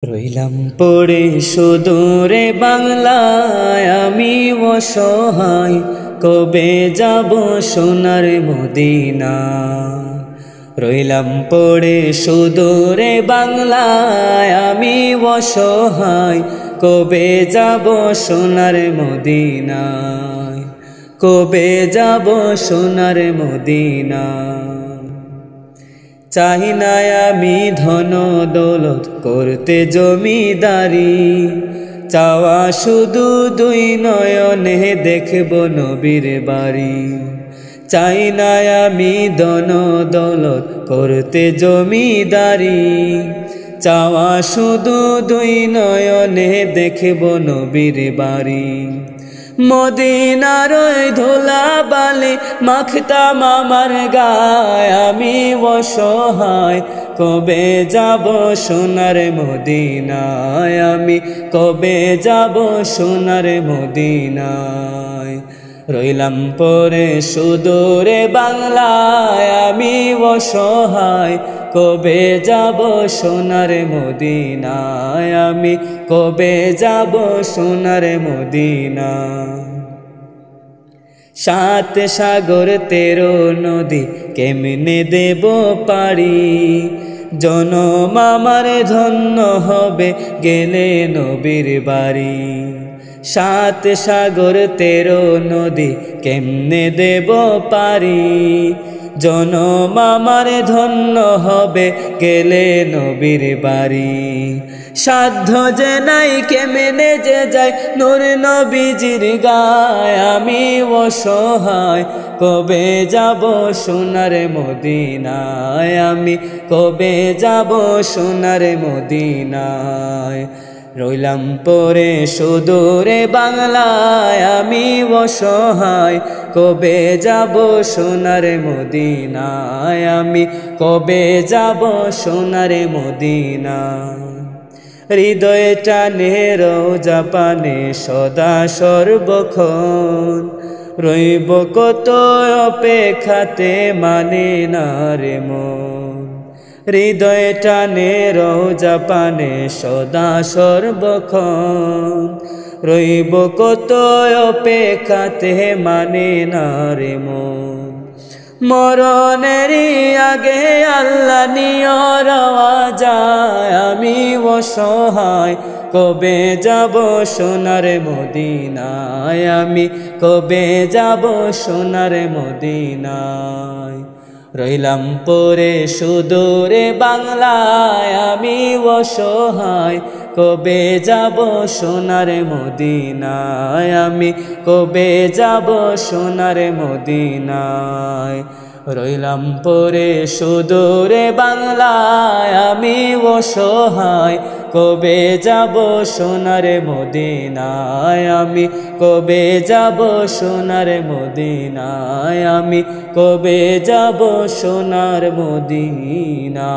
রইলাম পড়ে সুদূরে বাংলায় আমি অসহায়, কবে যাব সোনার মদিনা। রইলাম পড়ে সুদূরে বাংলায় আমি অসহায়, কবে যাব সোনার মদিনায়, কবে যাব সোনার মদিনা। চাই না আমি ধন দৌলত করতে জমিদারি, চাওয়া শুধু দুই নয়নে দেখব নবীর বাড়ি। চাই না আমি ধন দৌলত করতে জমিদারি, চাওয়া শুধু দুই নয়নে দেখব নবীর বাড়ি। মদিনার ধুলা বালি মাখতাম আমার গায়, আমি অসহায়, কবে যাব সোনার মদিনায়, আমি কবে যাব সোনার মদিনায়। রইলাম পরে সুদূরে বাংলায় আমি অসহায়, কবে যাব সোনার মদিনায়, আমি কবে যাব সোনার মদিনা। সাত সাগর 13 নদী কেমনে দেব পারি, জনম আমার ধন্য হবে গেলে নবীর বাড়ি। সাত সাগর 13 নদী কেমনে দেব পারি, জনম আমার ধন্য হবে গেলে নবীর বাড়ি। সাধ্য যে নাই কেমনে যে যাই নূর নবীজির গায়, আমি অসহায়, কবে যাব সোনার মদিনায়, আমি কবে যাব সোনার মদিনায়। রইলাম পরে সুদূরে বাংলায় আমি অসহায়, কবে যাব সোনার মদিনায়, আমি কবে যাব সোনার মদিনা। হৃদয়ে টানে রোজা পানে সদা সর্বক্ষণ, রইব কত অপেক্ষাতে মানে না রে মন। হৃদয়ে টানে রোজা পানে সদা সর্বক্ষণ, রইব কত অপেক্ষাতে মানে না রে মন। মরণেরই আগে আল্লাহ নিয়র যায়, আমি অসহায়, কবে যাব সোনার মদিনায়, আমি কবে যাব সোনার মদিনায়। রইলাম পরে সুদূরে বাংলায় আমি অসহায়, কবে যাব সোনার মদিনায়, আমি কবে যাব সোনার মদিনায়। রইলাম পরে সুদূরে বাংলায় আমি অসহায়, কবে যাব সোনার মদিনায়, আমি কবে যাব সোনার মদিনায়, আমি কবে যাব সোনার মদিনা।